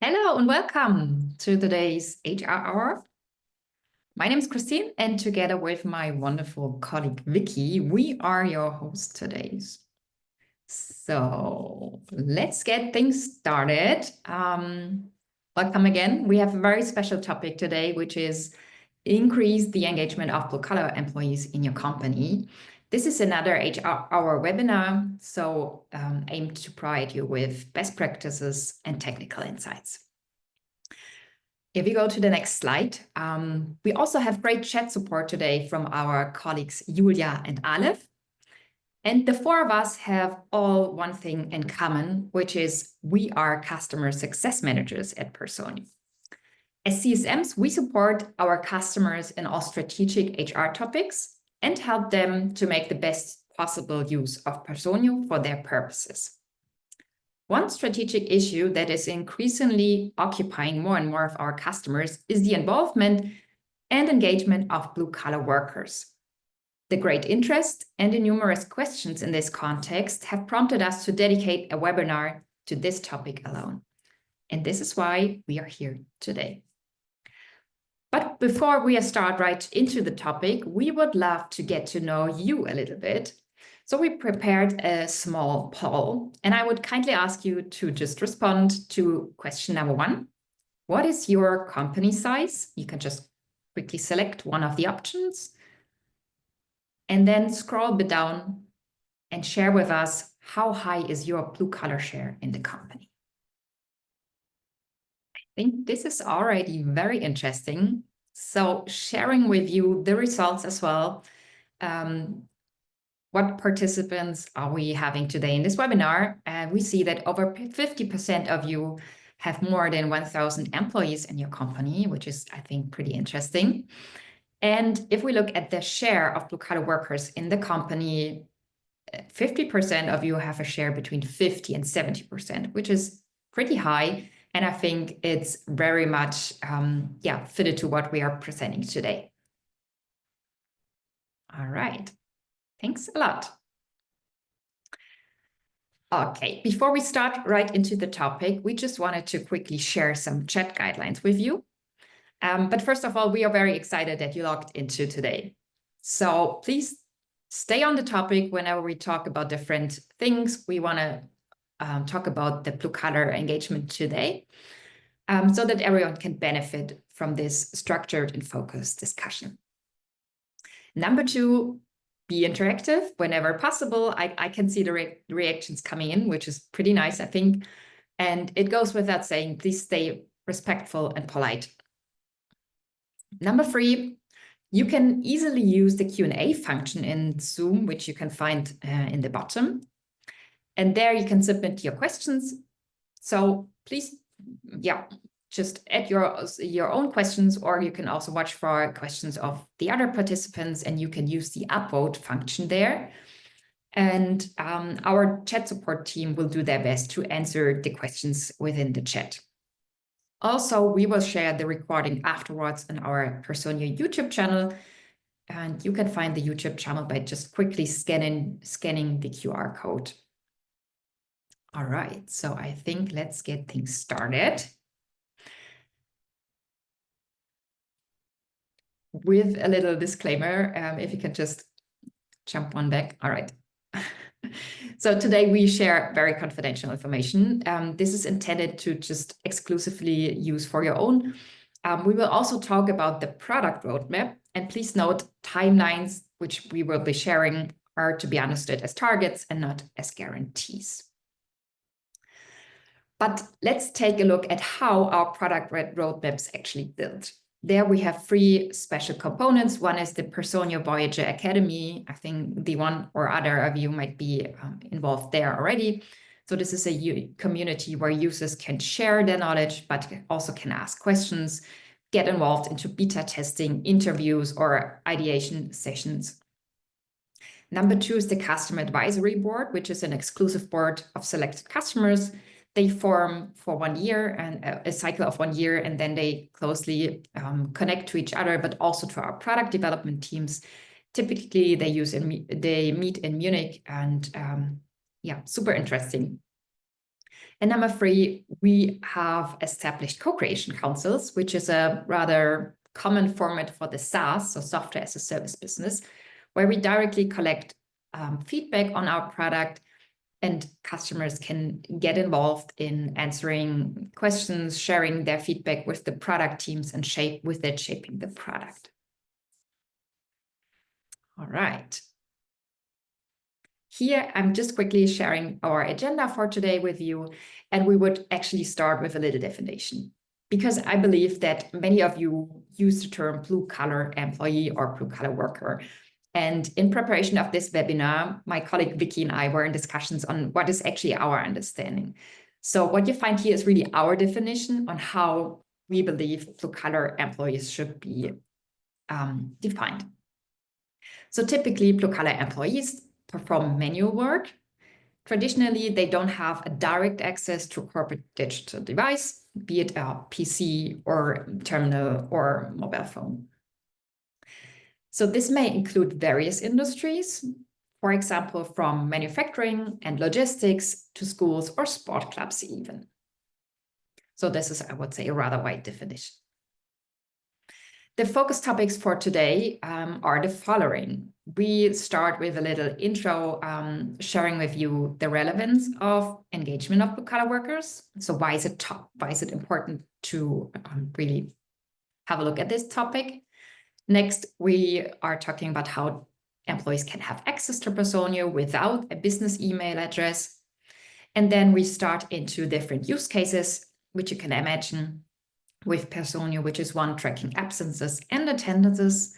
Hello and welcome to today's HR Hour. My name is Christine, and together with my wonderful colleague Vicky, we are your hosts today. So let's get things started. Welcome again. We have a very special topic today, which is increase the engagement of blue-collar employees in your company. This is another HR Hour webinar, so aimed to provide you with best practices and technical insights. If we go to the next slide, we also have great chat support today from our colleagues Julia and Aleph. And the four of us have all one thing in common, which is we are customer success managers at Personio. As CSMs, we support our customers in all strategic HR topics and help them to make the best possible use of Personio for their purposes. One strategic issue that is increasingly occupying more and more of our customers is the involvement and engagement of blue-collar workers. The great interest and the numerous questions in this context have prompted us to dedicate a webinar to this topic alone. And this is why we are here today. But before we start right into the topic, we would love to get to know you a little bit. So we prepared a small poll, and I would kindly ask you to just respond to question number 1. What is your company size? You can just quickly select one of the options and then scroll a bit down and share with us how high is your blue-collar share in the company. I think this is already very interesting. So sharing with you the results as well. What participants are we having today in this webinar? We see that over 50% of you have more than 1,000 employees in your company, which is, I think, pretty interesting. And if we look at the share of blue-collar workers in the company, 50% of you have a share between 50 and 70%, which is pretty high. And I think it's very much fitted to what we are presenting today. All right. Thanks a lot. Okay, before we start right into the topic, we just wanted to quickly share some chat guidelines with you. But first of all, we are very excited that you logged into today. So please stay on the topic whenever we talk about different things. We want to talk about the blue-collar engagement today so that everyone can benefit from this structured and focused discussion. Number 2, be interactive whenever possible. I can see the reactions coming in, which is pretty nice, I think. And it goes without saying, please stay respectful and polite. Number 3, you can easily use the Q&A function in Zoom, which you can find in the bottom. And there you can submit your questions. So please, just add your own questions, or you can also watch for questions of the other participants, and you can use the upvote function there. And our chat support team will do their best to answer the questions within the chat. Also, we will share the recording afterwards on our Personio YouTube channel. And you can find the YouTube channel by just quickly scanning the QR code. All right, so I think let's get things started. With a little disclaimer, if you can just jump one back. All right. So today we share very confidential information. This is intended to just exclusively use for your own. We will also talk about the product roadmap, and please note timelines, which we will be sharing, are to be understood as targets and not as guarantees. But let's take a look at how our product roadmaps actually built. There we have 3 special components. One is the Personio Voyager Academy. I think the one or other of you might be involved there already. So this is a community where users can share their knowledge, but also can ask questions, get involved into beta testing, interviews, or ideation sessions. Number 2 is the Customer Advisory Board, which is an exclusive board of selected customers. They form for 1 year and a cycle of 1 year, and then they closely connect to each other, but also to our product development teams. Typically, they meet in Munich, and super interesting. And number 3, we have established co-creation councils, which is a rather common format for the SaaS, so software as a service business, where we directly collect feedback on our product, and customers can get involved in answering questions, sharing their feedback with the product teams, and shaping the product. All right. Here, I'm just quickly sharing our agenda for today with you, and we would actually start with a little definition, because I believe that many of you use the term blue-collar employee or blue-collar worker. And in preparation of this webinar, my colleague Vicky and I were in discussions on what is actually our understanding. So what you find here is really our definition on how we believe blue-collar employees should be defined. So typically, blue-collar employees perform manual work. Traditionally, they don't have a direct access to a corporate digital device, be it a PC or terminal or mobile phone. So this may include various industries, for example, from manufacturing and logistics to schools or sport clubs even. So this is, I would say, a rather wide definition. The focus topics for today are the following. We start with a little intro, sharing with you the relevance of engagement of blue-collar workers. So why is it important to really have a look at this topic? Next, we are talking about how employees can have access to Personio without a business email address. And then we start into different use cases, which you can imagine with Personio, which is 1, tracking absences and attendances,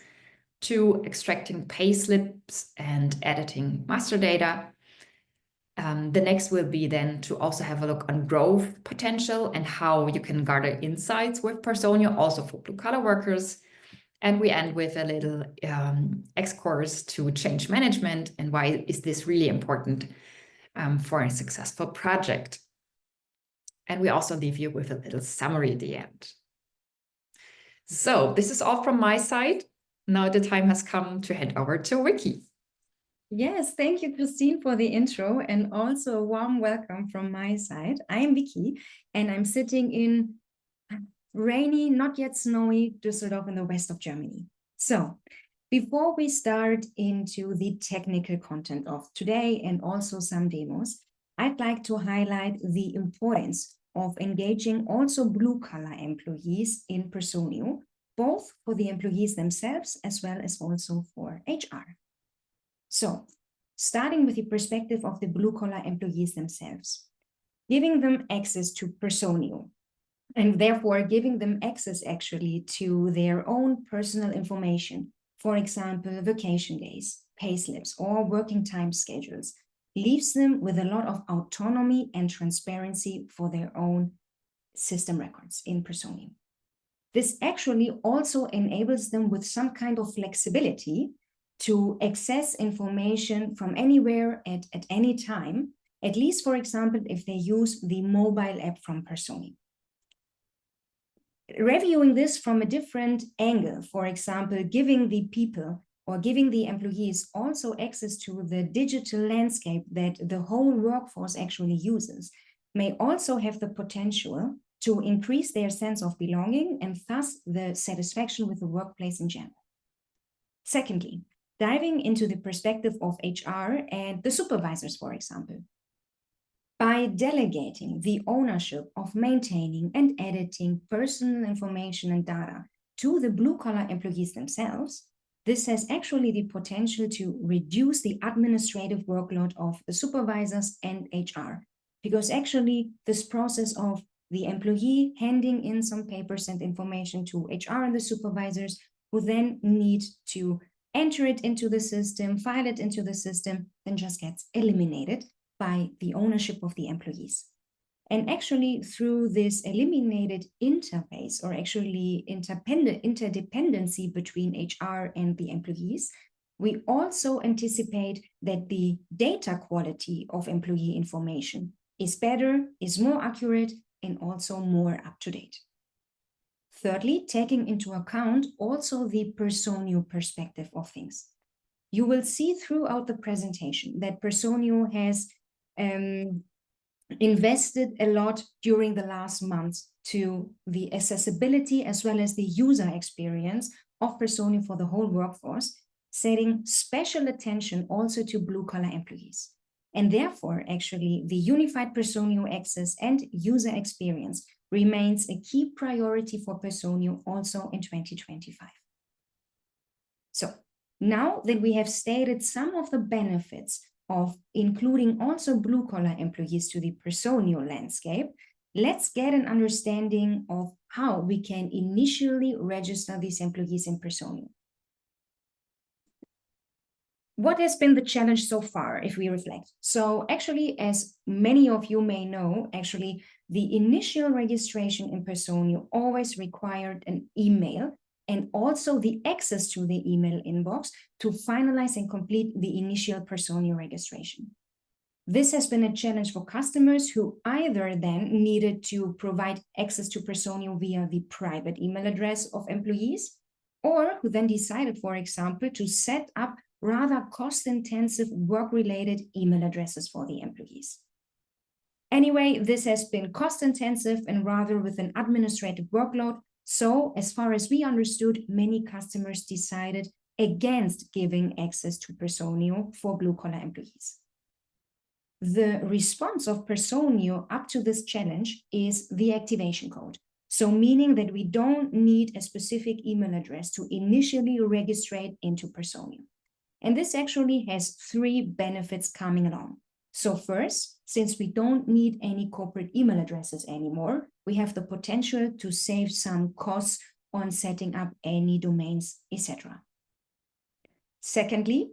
2, extracting pay slips and editing master data. The next will be then to also have a look on growth potential and how you can gather insights with Personio, also for blue-collar workers. And we end with a little X-course to change management and why is this really important for a successful project. And we also leave you with a little summary at the end. So this is all from my side. Now the time has come to hand over to Vicky. Yes, thank you, Christine, for the intro, and also a warm welcome from my side. I am Vicky, and I'm sitting in rainy, not yet snowy Düsseldorf in the west of Germany. So before we start into the technical content of today and also some demos, I'd like to highlight the importance of engaging also blue-collar employees in Personio, both for the employees themselves as well as also for HR. So, starting with the perspective of the blue-collar employees themselves, giving them access to Personio, and therefore giving them access actually to their own personal information, for example, vacation days, pay slips, or working time schedules, leaves them with a lot of autonomy and transparency for their own system records in Personio. This actually also enables them with some kind of flexibility to access information from anywhere at any time, at least, for example, if they use the mobile app from Personio. Reviewing this from a different angle, for example, giving the people or giving the employees also access to the digital landscape that the whole workforce actually uses, may also have the potential to increase their sense of belonging and thus the satisfaction with the workplace in general. Secondly, diving into the perspective of HR and the supervisors, for example. By delegating the ownership of maintaining and editing personal information and data to the blue-collar employees themselves, this has actually the potential to reduce the administrative workload of the supervisors and HR, because actually this process of the employee handing in some papers and information to HR and the supervisors who then need to enter it into the system, file it into the system, then just gets eliminated by the ownership of the employees. And actually through this eliminated interface or actually interdependency between HR and the employees, we also anticipate that the data quality of employee information is better, is more accurate, and also more up to date. Thirdly, taking into account also the Personio perspective of things. You will see throughout the presentation that Personio has invested a lot during the last months to the accessibility as well as the user experience of Personio for the whole workforce, setting special attention also to blue-collar employees. And therefore, actually, the unified Personio access and user experience remains a key priority for Personio also in 2025. So now that we have stated some of the benefits of including also blue-collar employees to the Personio landscape, let's get an understanding of how we can initially register these employees in Personio. What has been the challenge so far, if we reflect? So actually, as many of you may know, actually, the initial registration in Personio always required an email and also the access to the email inbox to finalize and complete the initial Personio registration. This has been a challenge for customers who either then needed to provide access to Personio via the private email address of employees, or who then decided, for example, to set up rather cost-intensive work-related email addresses for the employees. Anyway, this has been cost-intensive and rather with an administrative workload. So as far as we understood, many customers decided against giving access to Personio for blue-collar employees. The response of Personio up to this challenge is the activation code. So meaning that we don't need a specific email address to initially register into Personio. And this actually has three benefits coming along. So first, since we don't need any corporate email addresses anymore, we have the potential to save some costs on setting up any domains, etc. Secondly,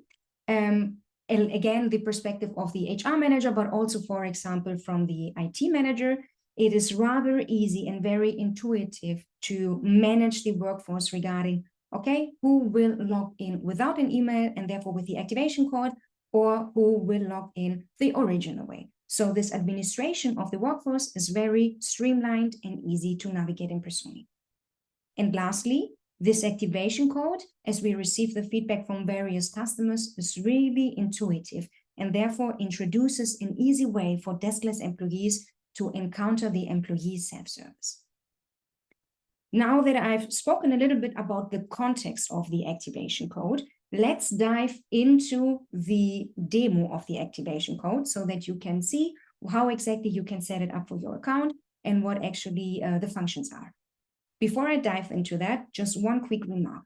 again, the perspective of the HR manager, but also, for example, from the IT manager, it is rather easy and very intuitive to manage the workforce regarding, okay, who will log in without an email and therefore with the activation code, or who will log in the original way. So this administration of the workforce is very streamlined and easy to navigate in Personio. And lastly, this activation code, as we receive the feedback from various customers, is really intuitive and therefore introduces an easy way for deskless employees to encounter the employee self-service. Now that I've spoken a little bit about the context of the activation code, let's dive into the demo of the activation code so that you can see how exactly you can set it up for your account and what actually the functions are. Before I dive into that, just one quick remark.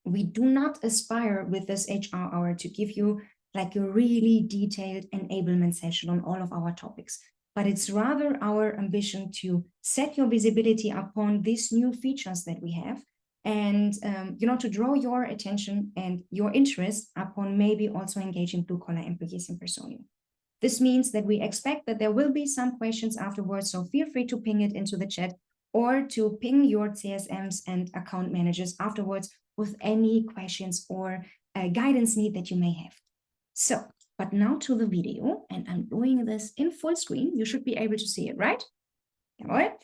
We do not aspire with this HR hour to give you like a really detailed enablement session on all of our topics, but it's rather our ambition to set your visibility upon these new features that we have and to draw your attention and your interest upon maybe also engaging blue-collar employees in Personio. This means that we expect that there will be some questions afterwards, so feel free to ping it into the chat or to ping your CSMs and account managers afterwards with any questions or guidance need that you may have. So, but now to the video, and I'm doing this in full screen. You should be able to see it, right? All right.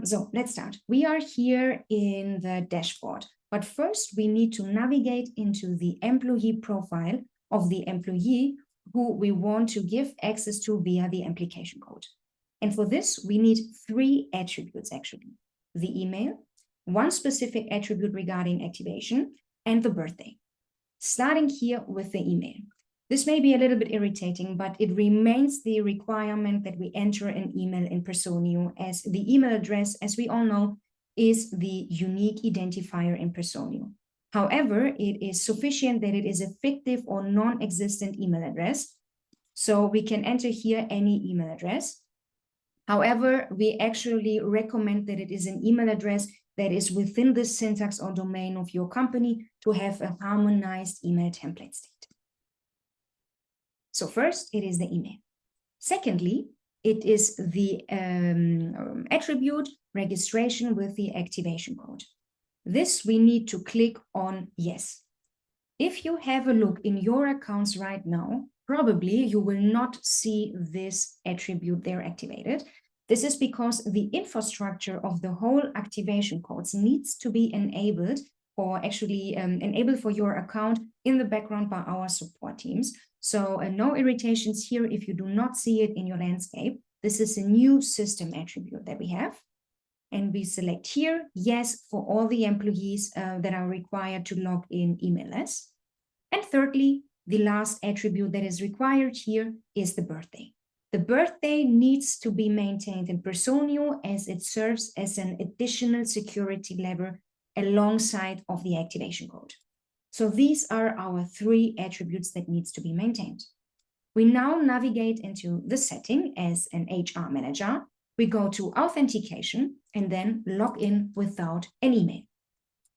So let's start. We are here in the dashboard, but first we need to navigate into the employee profile of the employee who we want to give access to via the application code. And for this, we need three attributes actually: the email, one specific attribute regarding activation, and the birthday. Starting here with the email. This may be a little bit irritating, but it remains the requirement that we enter an email in Personio, as the email address, as we all know, is the unique identifier in Personio. However, it is sufficient that it is a fictive or non-existent email address. So we can enter here any email address. However, we actually recommend that it is an email address that is within the syntax or domain of your company to have a harmonized email template state. So first, it is the email. Secondly, it is the attribute registration with the activation code. This we need to click on yes. If you have a look in your accounts right now, probably you will not see this attribute there activated. This is because the infrastructure of the whole activation codes needs to be enabled or actually enabled for your account in the background by our support teams. So no irritations here if you do not see it in your landscape. This is a new system attribute that we have. And we select here, yes, for all the employees that are required to log in emailless. And thirdly, the last attribute that is required here is the birthday. The birthday needs to be maintained in Personio as it serves as an additional security lever alongside of the activation code. So these are our 3 attributes that needs to be maintained. We now navigate into the setting as an HR manager. We go to authentication and then log in without an email.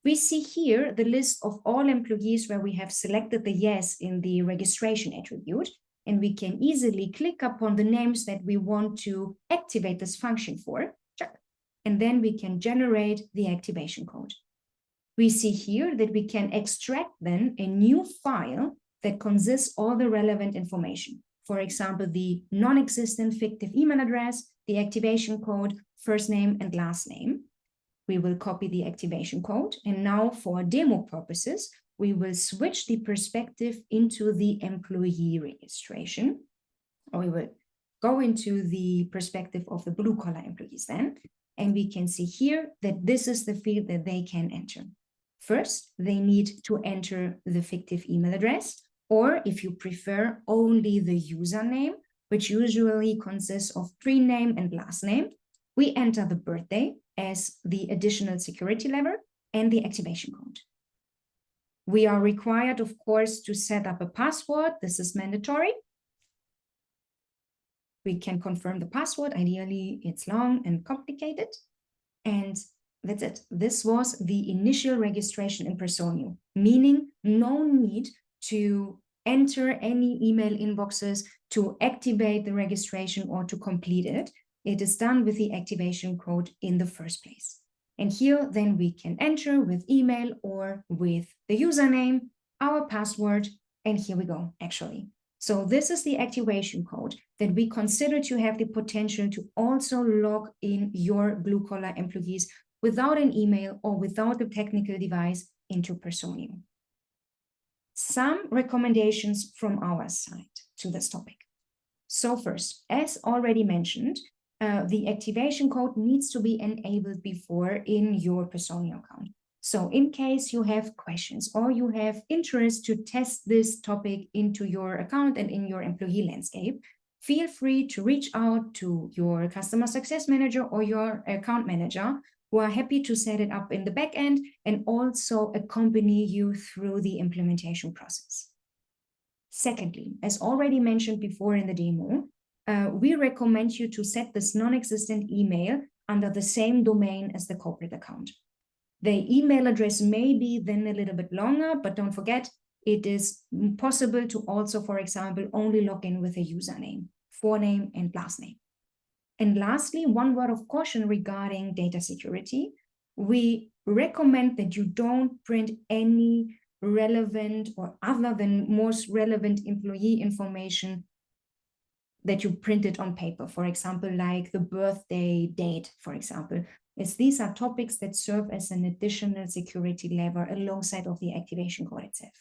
We see here the list of all employees where we have selected the yes in the registration attribute, and we can easily click upon the names that we want to activate this function for, check, and then we can generate the activation code. We see here that we can extract then a new file that consists all the relevant information. For example, the non-existent fictive email address, the activation code, first name and last name. We will copy the activation code. And now for demo purposes, we will switch the perspective into the employee registration. Or we will go into the perspective of the blue collar employees then. And we can see here that this is the field that they can enter. First, they need to enter the fictive email address, or if you prefer, only the username, which usually consists of pre-name and last name. We enter the birthday as the additional security lever and the activation code. We are required, of course, to set up a password. This is mandatory. We can confirm the password. Ideally, it's long and complicated. And that's it. This was the initial registration in Personio, meaning no need to enter any email inboxes to activate the registration or to complete it. It is done with the activation code in the first place. And here, then we can enter with email or with the username, our password, and here we go, actually. So this is the activation code that we consider to have the potential to also log in your blue-collar employees without an email or without a technical device into Personio. Some recommendations from our side to this topic. So first, as already mentioned, the activation code needs to be enabled before in your Personio account. So in case you have questions or you have interest to test this topic into your account and in your employee landscape, feel free to reach out to your customer success manager or your account manager, who are happy to set it up in the back end and also accompany you through the implementation process. Secondly, as already mentioned before in the demo, we recommend you to set this non-existent email under the same domain as the corporate account. The email address may be then a little bit longer, but don't forget, it is possible to also, for example, only log in with a username, forename and last name. And lastly, one word of caution regarding data security. We recommend that you don't print any relevant or other than most relevant employee information that you printed on paper, for example, like the birthday date, for example, as these are topics that serve as an additional security lever alongside of the activation code itself.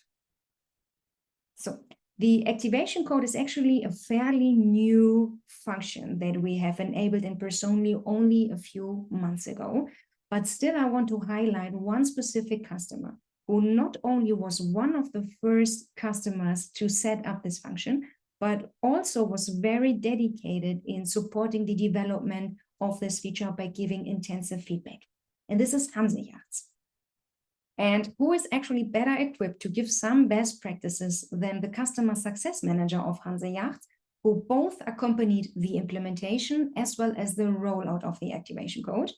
So the activation code is actually a fairly new function that we have enabled in Personio only a few months ago, but still I want to highlight one specific customer who not only was one of the first customers to set up this function, but also was very dedicated in supporting the development of this feature by giving intensive feedback. And this is Hanseyachts. And who is actually better equipped to give some best practices than the customer success manager of Hanseyachts, who both accompanied the implementation as well as the rollout of the activation code.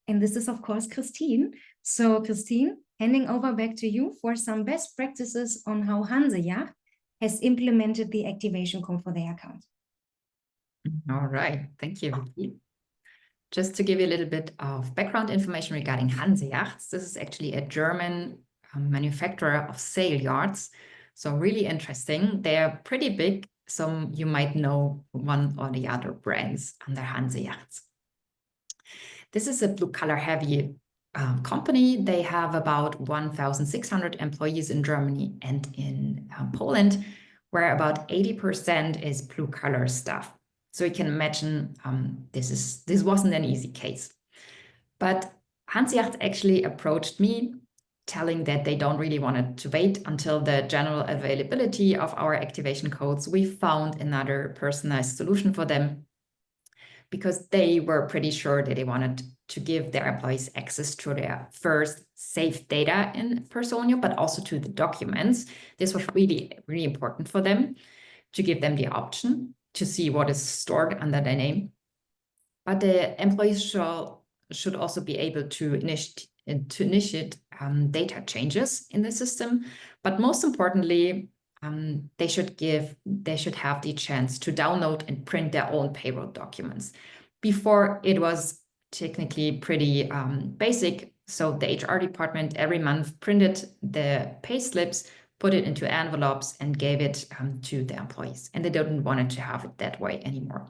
And this is, of course, Christine. So Christine, handing over back to you for some best practices on how Hanseyachts has implemented the activation code for their account. All right, thank you, Vicky. Just to give you a little bit of background information regarding Hanseyachts, this is actually a German manufacturer of sail yachts. So really interesting. They are pretty big, so you might know one or the other brands under Hanseyachts. This is a blue-collar heavy company. They have about 1,600 employees in Germany and in Poland, where about 80% is blue collar staff. So you can imagine this wasn't an easy case. But Hanseatic actually approached me telling that they don't really want to wait until the general availability of our activation codes. We found another personalized solution for them because they were pretty sure that they wanted to give their employees access to their first safe data in Personio, but also to the documents. This was really, really important for them to give them the option to see what is stored under their name. But the employees should also be able to initiate data changes in the system. But most importantly, they should have the chance to download and print their own payroll documents. Before, it was technically pretty basic. So the HR department every month printed the pay slips, put it into envelopes, and gave it to the employees. And they didn't want to have it that way anymore.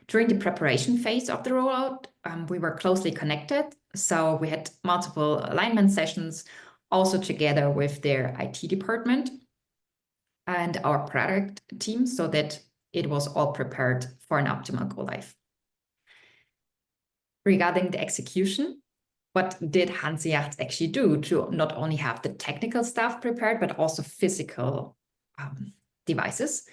During the preparation phase of the rollout, we were closely connected. So we had multiple alignment sessions, also together with their IT department and our product team, so that it was all prepared for an optimal go live. Regarding the execution, what did Hanseatic actually do to not only have the technical stuff prepared, but also physical devices?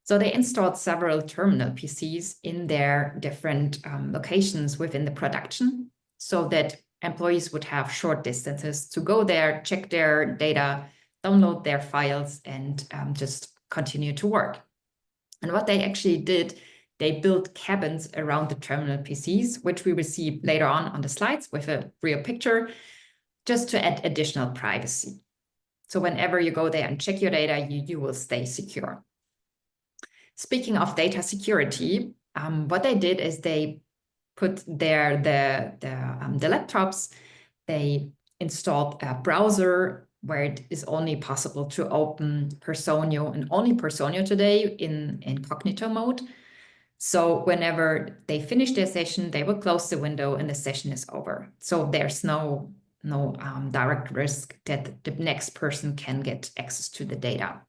So they installed several terminal PCs in their different locations within the production so that employees would have short distances to go there, check their data, download their files, and just continue to work. And what they actually did, they built cabins around the terminal PCs, which we will see later on the slides with a real picture, just to add additional privacy. So whenever you go there and check your data, you will stay secure. Speaking of data security, what they did is they put the laptops, they installed a browser where it is only possible to open Personio, and only Personio today in incognito mode. So whenever they finish their session, they will close the window and the session is over. So there's no direct risk that the next person can get access to the data.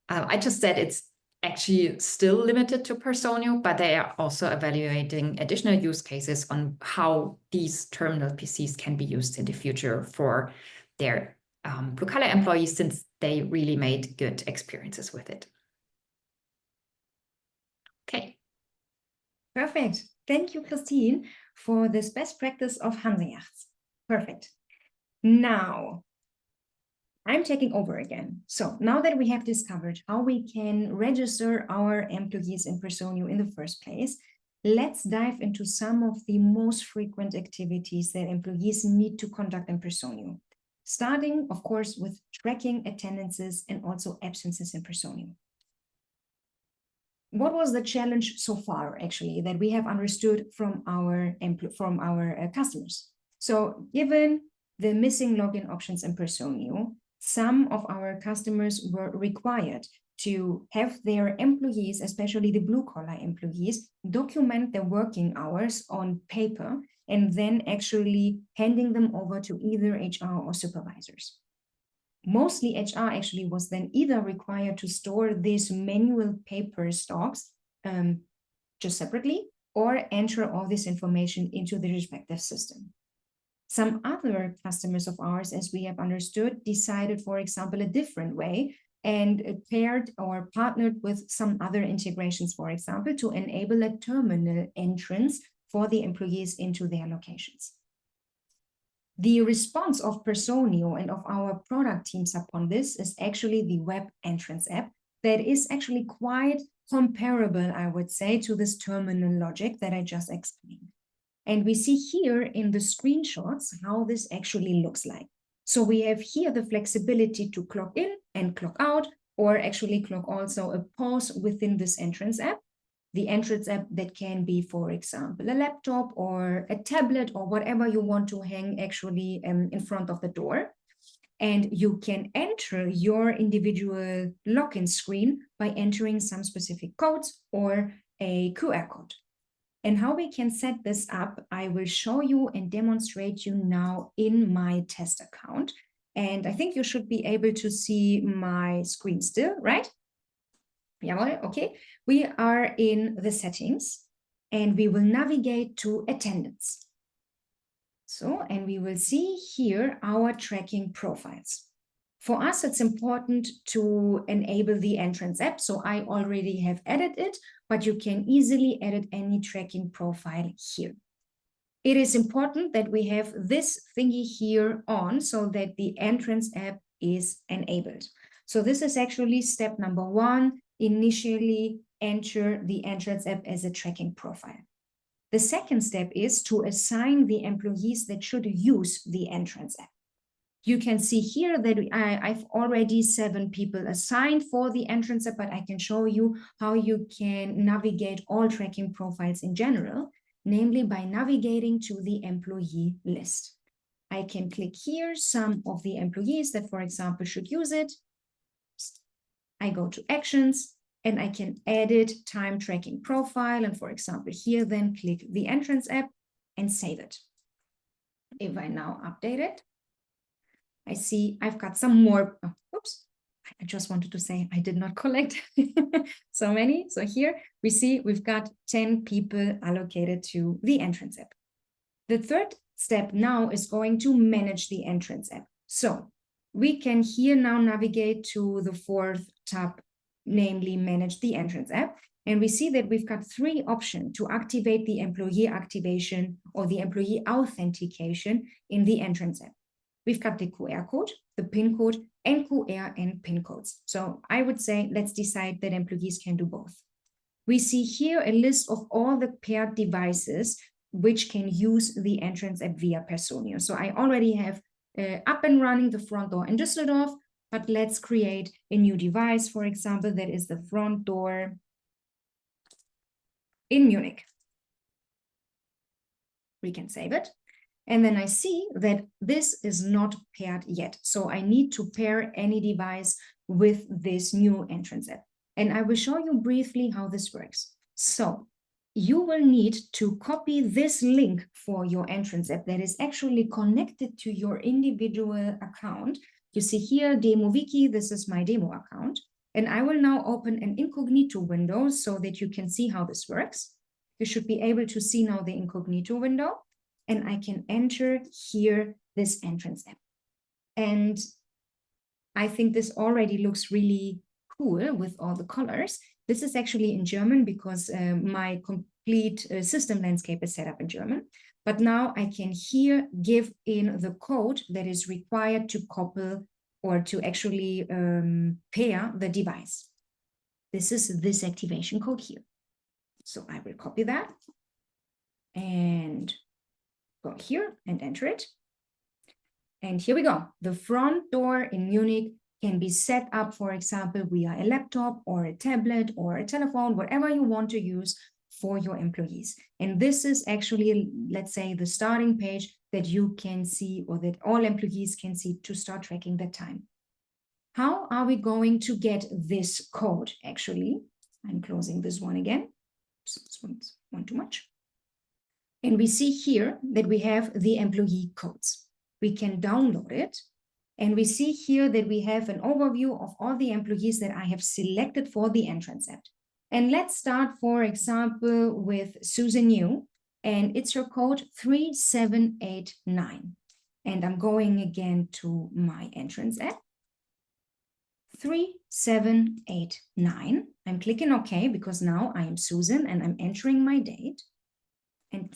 I just said it's actually still limited to Personio, but they are also evaluating additional use cases on how these terminal PCs can be used in the future for their blue-collar employees, since they really made good experiences with it. Okay. Perfect. Thank you, Christine, for this best practice of Hanseatic. Perfect. Now, I'm taking over again. So now that we have discovered how we can register our employees in Personio in the first place, let's dive into some of the most frequent activities that employees need to conduct in Personio. Starting, of course, with tracking attendances and also absences in Personio. What was the challenge so far, actually, that we have understood from our customers? So given the missing login options in Personio, some of our customers were required to have their employees, especially the blue-collar employees, document their working hours on paper and then actually handing them over to either HR or supervisors. Mostly HR actually was then either required to store these manual paper stocks just separately or enter all this information into the respective system. Some other customers of ours, as we have understood, decided, for example, a different way and paired or partnered with some other integrations, for example, to enable a terminal entrance for the employees into their locations. The response of Personio and of our product teams upon this is actually the web entrance app that is actually quite comparable, I would say, to this terminal logic that I just explained. And we see here in the screenshots how this actually looks like. So we have here the flexibility to clock in and clock out, or actually clock also a pause within this entrance app. The entrance app that can be, for example, a laptop or a tablet or whatever you want to hang actually in front of the door. And you can enter your individual login screen by entering some specific codes or a QR code. And how we can set this up, I will show you and demonstrate you now in my test account. And I think you should be able to see my screen still, right? Yeah, okay. We are in the settings and we will navigate to attendance. So, and we will see here our tracking profiles. For us, it's important to enable the entrance app. So I already have added it, but you can easily edit any tracking profile here. It is important that we have this thingy here on so that the entrance app is enabled. So this is actually step number 1, initially enter the entrance app as a tracking profile. The second step is to assign the employees that should use the entrance app. You can see here that I've already 7 people assigned for the entrance app, but I can show you how you can navigate all tracking profiles in general, namely by navigating to the employee list. I can click here some of the employees that, for example, should use it. I go to actions and I can edit time tracking profile. And for example, here then click the entrance app and save it. If I now update it, I see I've got some more. Oh, oops. I just wanted to say I did not collect so many. So here we see we've got 10 people allocated to the entrance app. The third step now is going to manage the entrance app. So we can here now navigate to the 4th tab, namely manage the entrance app. And we see that we've got 3 options to activate the employee activation or the employee authentication in the entrance app. We've got the QR code, the PIN code, and QR and PIN codes. So I would say let's decide that employees can do both. We see here a list of all the paired devices which can use the entrance app via Personio. So I already have up and running the front door in Düsseldorf, but let's create a new device, for example, that is the front door in Munich. We can save it. And then I see that this is not paired yet. So I need to pair any device with this new entrance app. And I will show you briefly how this works. So you will need to copy this link for your entrance app that is actually connected to your individual account. You see here, Demo Wiki, this is my demo account. And I will now open an incognito window so that you can see how this works. You should be able to see now the incognito window. And I can enter here this entrance app. And I think this already looks really cool with all the colors. This is actually in German because my complete system landscape is set up in German. But now I can here give in the code that is required to couple or to actually pair the device. This is this activation code here. So I will copy that and go here and enter it. And here we go. The front door in Munich can be set up, for example, via a laptop or a tablet or a telephone, whatever you want to use for your employees. And this is actually, let's say, the starting page that you can see or that all employees can see to start tracking the time. How are we going to get this code? Actually, I'm closing this one again. This one's one too much. And we see here that we have the employee codes. We can download it. And we see here that we have an overview of all the employees that I have selected for the entrance app. And let's start, for example, with Susan Yu. And it's her code 3789. And I'm going again to my entrance app. 3789. I'm clicking OK because now I am Susan and I'm entering my date. And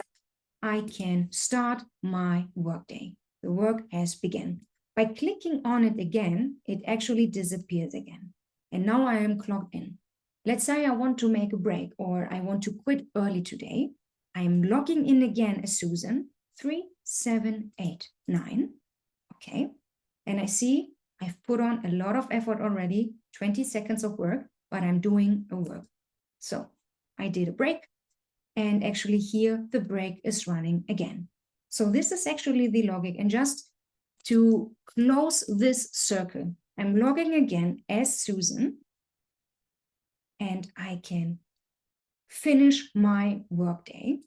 I can start my workday. The work has begun. By clicking on it again, it actually disappears again. And now I am clocked in. Let's say I want to make a break or I want to quit early today. I am logging in again as Susan, 3789. Okay. And I see I've put on a lot of effort already, 20 seconds of work, but I'm doing a work. So I did a break. And actually here, the break is running again. So this is actually the logic. And just to close this circle, I'm logging again as Susan. And I can finish my workday.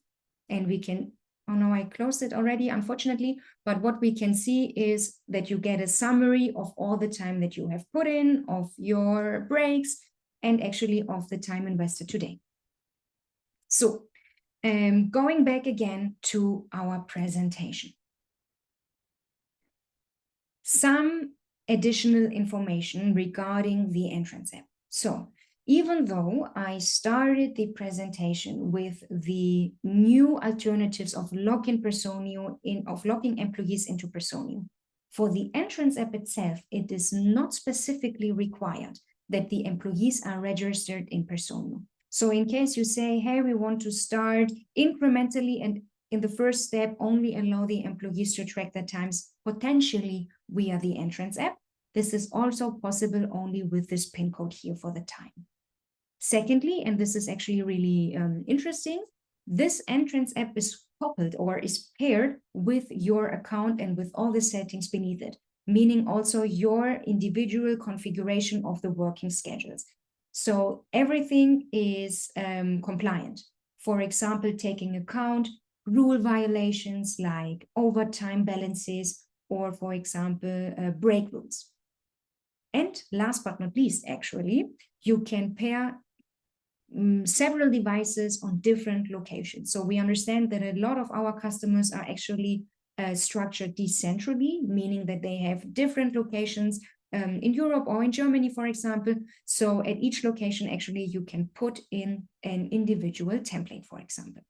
And we can, Oh no, I closed it already, unfortunately. But what we can see is that you get a summary of all the time that you have put in, of your breaks, and actually of the time invested today. So going back again to our presentation. Some additional information regarding the entrance app. So even though I started the presentation with the new alternatives of login Personio of logging employees into Personio, for the entrance app itself, it is not specifically required that the employees are registered in Personio. So in case you say, hey, we want to start incrementally and in the first step, only allow the employees to track their times potentially via the entrance app. This is also possible only with this pin code here for the time. Secondly, and this is actually really interesting, this entrance app is coupled or is paired with your account and with all the settings beneath it, meaning also your individual configuration of the working schedules. So everything is compliant. For example, taking account rule violations like overtime balances or, for example, break rules. And last but not least, actually, you can pair several devices on different locations. So we understand that a lot of our customers are actually structured decentrally, meaning that they have different locations in Europe or in Germany, for example. So at each location, actually, you can put in an individual template, for example.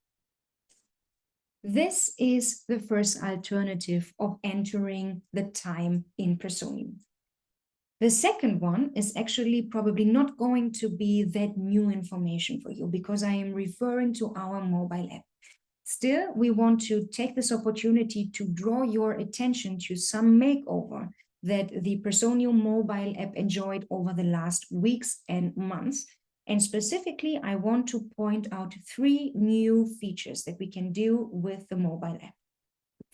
This is the first alternative of entering the time in Personio. The second one is actually probably not going to be that new information for you because I am referring to our mobile app. Still, we want to take this opportunity to draw your attention to some makeover that the Personio mobile app enjoyed over the last weeks and months. And specifically, I want to point out 3 new features that we can do with the mobile app.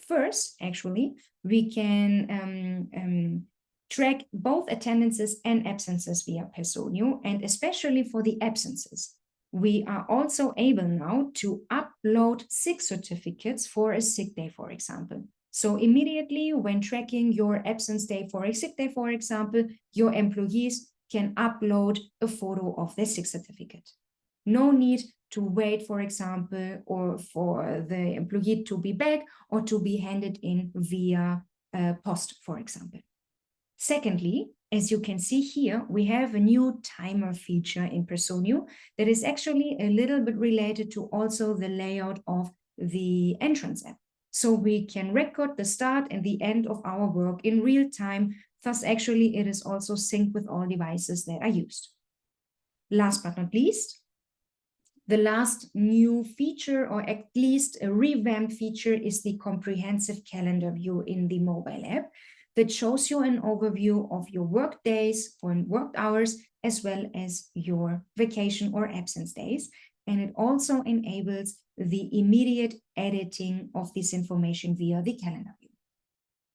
First, actually, we can track both attendances and absences via Personio, and especially for the absences. We are also able now to upload sick certificates for a sick day, for example. So immediately when tracking your absence day for a sick day, for example, your employees can upload a photo of their sick certificate. No need to wait, for example, or for the employee to be back or to be handed in via post, for example. Secondly, as you can see here, we have a new timer feature in Personio that is actually a little bit related to also the layout of the entrance app. So we can record the start and the end of our work in real time. Thus, actually, it is also synced with all devices that are used. Last but not least, the last new feature, or at least a revamped feature, is the comprehensive calendar view in the mobile app that shows you an overview of your work days or work hours, as well as your vacation or absence days. And it also enables the immediate editing of this information via the calendar view.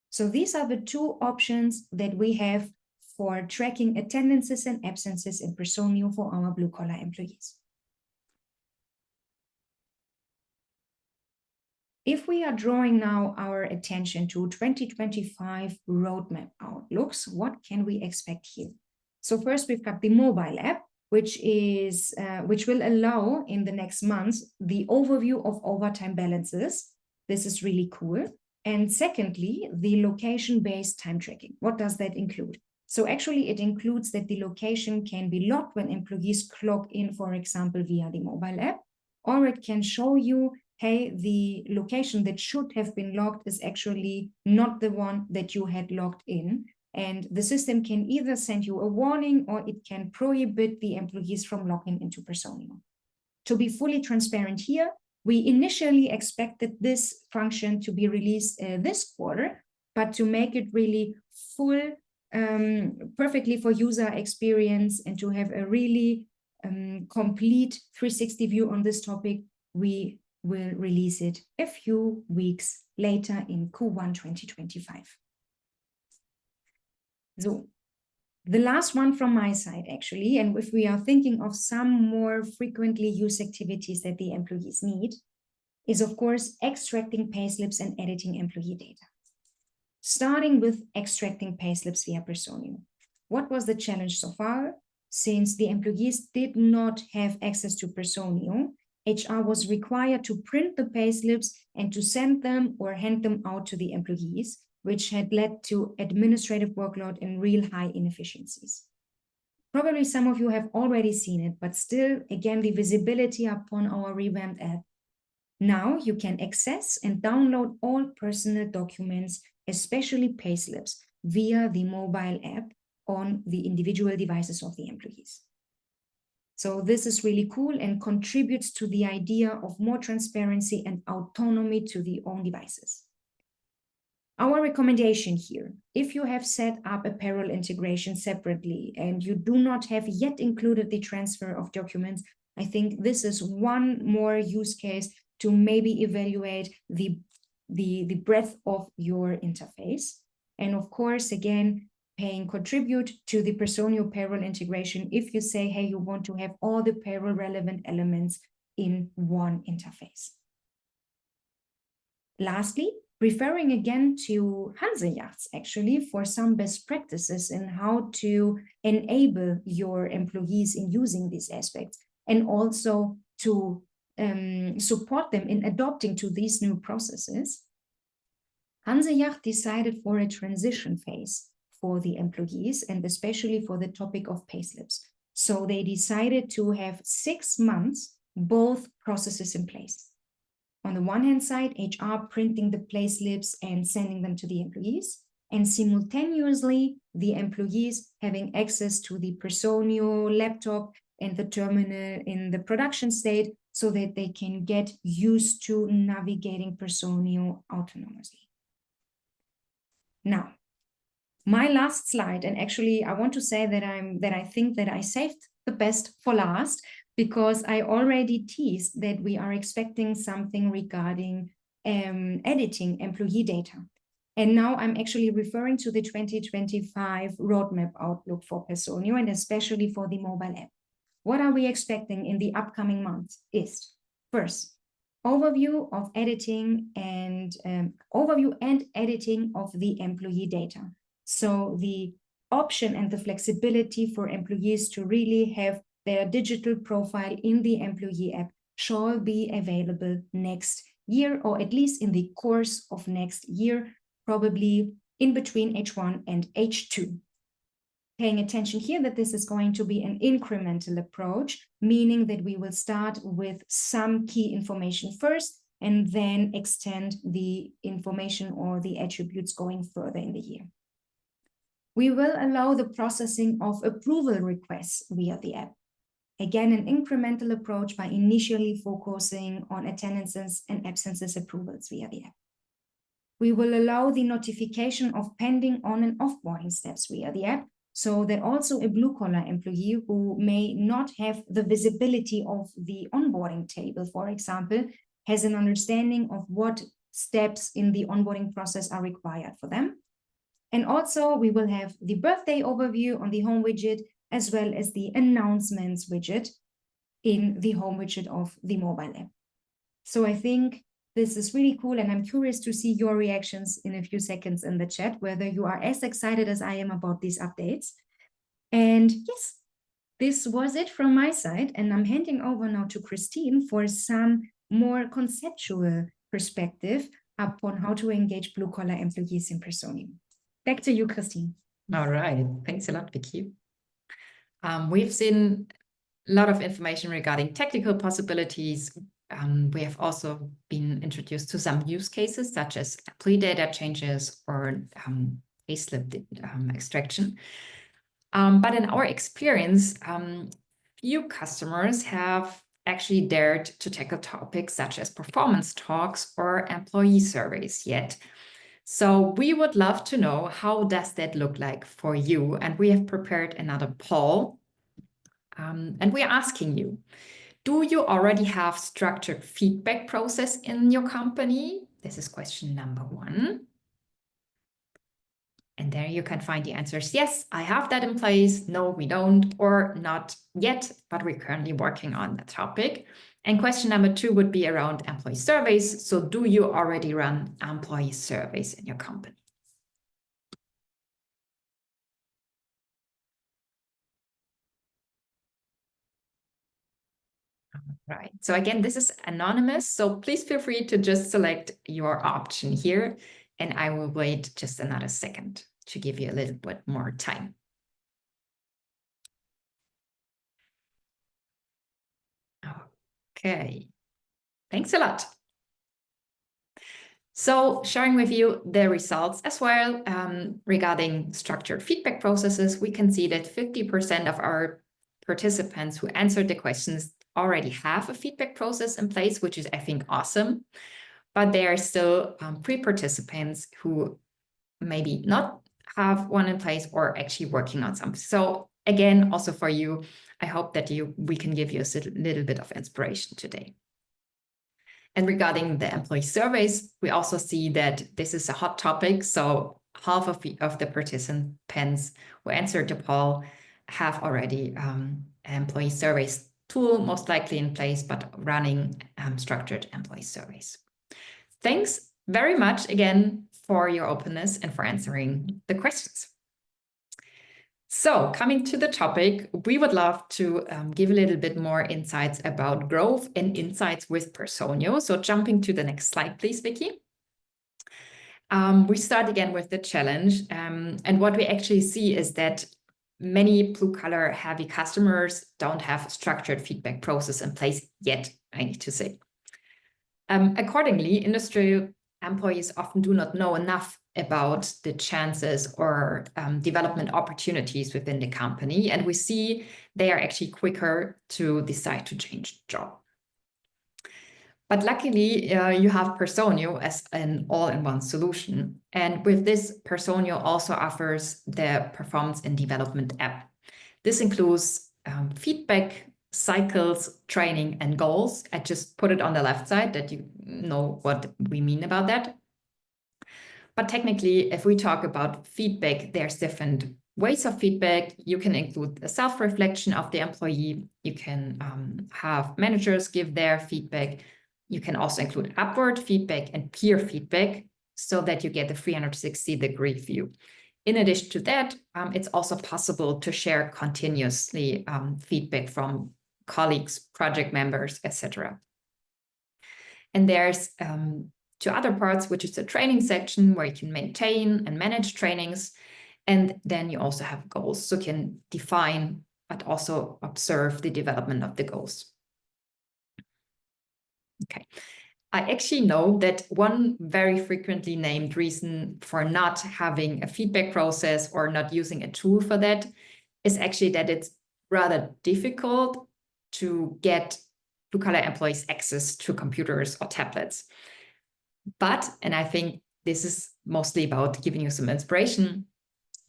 So these are the 2 options that we have for tracking attendances and absences in Personio for our blue-collar employees. If we are drawing now our attention to 2025 roadmap outlooks, what can we expect here? So first, we've got the mobile app, which will allow in the next months the overview of overtime balances. This is really cool. And secondly, the location-based time tracking. What does that include? So actually, it includes that the location can be logged when employees clock in, for example, via the mobile app, or it can show you, hey, the location that should have been logged is actually not the one that you had logged in. And the system can either send you a warning or it can prohibit the employees from logging into Personio. To be fully transparent here, we initially expected this function to be released this quarter, but to make it really full, perfectly for user experience and to have a really complete 360 view on this topic, we will release it a few weeks later in Q1 2025. So the last one from my side, actually, and if we are thinking of some more frequently used activities that the employees need, is, of course, extracting payslips and editing employee data. Starting with extracting payslips via Personio. What was the challenge so far? Since the employees did not have access to Personio, HR was required to print the payslips and to send them or hand them out to the employees, which had led to administrative workload and real high inefficiencies. Probably some of you have already seen it, but still, again, the visibility upon our revamped app. Now you can access and download all personal documents, especially payslips, via the mobile app on the individual devices of the employees. So this is really cool and contributes to the idea of more transparency and autonomy to the own devices. Our recommendation here, if you have set up a payroll integration separately and you do not have yet included the transfer of documents, I think this is one more use case to maybe evaluate the breadth of your interface. And of course, again, contribute to the Personio payroll integration if you say, hey, you want to have all the payroll relevant elements in one interface. Lastly, referring again to Hanseyachts actually for some best practices in how to enable your employees in using these aspects and also to support them in adopting to these new processes. Hanseyacht decided for a transition phase for the employees and especially for the topic of payslips. So they decided to have 6 months, both processes in place. On the one hand side, HR printing the payslips and sending them to the employees, and simultaneously the employees having access to the Personio laptop and the terminal in the production state so that they can get used to navigating Personio autonomously. Now, my last slide, and actually I want to say that I think that I saved the best for last, because I already teased that we are expecting something regarding editing employee data. And now I'm actually referring to the 2025 roadmap outlook for Personio and especially for the mobile app. What are we expecting in the upcoming months is, first, overview and editing of the employee data. So the option and the flexibility for employees to really have their digital profile in the employee app shall be available next year, or at least in the course of next year, probably in between H1 and H2. Paying attention here that this is going to be an incremental approach, meaning that we will start with some key information first and then extend the information or the attributes going further in the year. We will allow the processing of approval requests via the app. Again, an incremental approach by initially focusing on attendances and absences approvals via the app. We will allow the notification of pending on and offboarding steps via the app, so that also a blue-collar employee who may not have the visibility of the onboarding table, for example, has an understanding of what steps in the onboarding process are required for them. And also we will have the birthday overview on the home widget, as well as the announcements widget in the home widget of the mobile app. So I think this is really cool, and I'm curious to see your reactions in a few seconds in the chat, whether you are as excited as I am about these updates. And yes, this was it from my side, and I'm handing over now to Christine for some more conceptual perspective upon how to engage blue-collar employees in Personio. Back to you, Christine. All right, thanks a lot, Vicky. We've seen a lot of information regarding technical possibilities. We have also been introduced to some use cases such as employee data changes or payslip extraction. But in our experience, few customers have actually dared to tackle topics such as performance talks or employee surveys yet. So we would love to know, how does that look like for you? And we have prepared another poll. And we're asking you, do you already have structured feedback process in your company? This is question number 1. And there you can find the answers. Yes, I have that in place. No, we don't, or not yet, but we're currently working on that topic. And question number 2 would be around employee surveys. So do you already run employee surveys in your company? Right. So again, this is anonymous. So please feel free to just select your option here. And I will wait just another second to give you a little bit more time. Okay. Thanks a lot. So sharing with you the results as well regarding structured feedback processes, we can see that 50% of our participants who answered the questions already have a feedback process in place, which is, I think, awesome. But there are still pre-participants who maybe not have one in place or actually working on something. So again, also for you, I hope that we can give you a little bit of inspiration today. And regarding the employee surveys, we also see that this is a hot topic. So half of the participants who answered the poll have already employee surveys tool, most likely in place, but running structured employee surveys. Thanks very much again for your openness and for answering the questions. So coming to the topic, we would love to give a little bit more insights about growth and insights with Personio. So jumping to the next slide, please, Vicky. We start again with the challenge. And what we actually see is that many blue-collar heavy customers don't have a structured feedback process in place yet, I need to say. Accordingly, industry employees often do not know enough about the chances or development opportunities within the company. And we see they are actually quicker to decide to change job. But luckily, you have Personio as an all-in-one solution. And with this, Personio also offers the performance and development app. This includes feedback, cycles, training, and goals. I just put it on the left side that you know what we mean about that. But technically, if we talk about feedback, there's different ways of feedback. You can include a self-reflection of the employee. You can have managers give their feedback. You can also include upward feedback and peer feedback so that you get the 360-degree view. In addition to that, it's also possible to share continuously feedback from colleagues, project members, etc. And there's 2 other parts, which is the training section where you can maintain and manage trainings. And then you also have goals, so you can define, but also observe the development of the goals. Okay. I actually know that one very frequently named reason for not having a feedback process or not using a tool for that is actually that it's rather difficult to get blue-collar employees access to computers or tablets. But, and I think this is mostly about giving you some inspiration,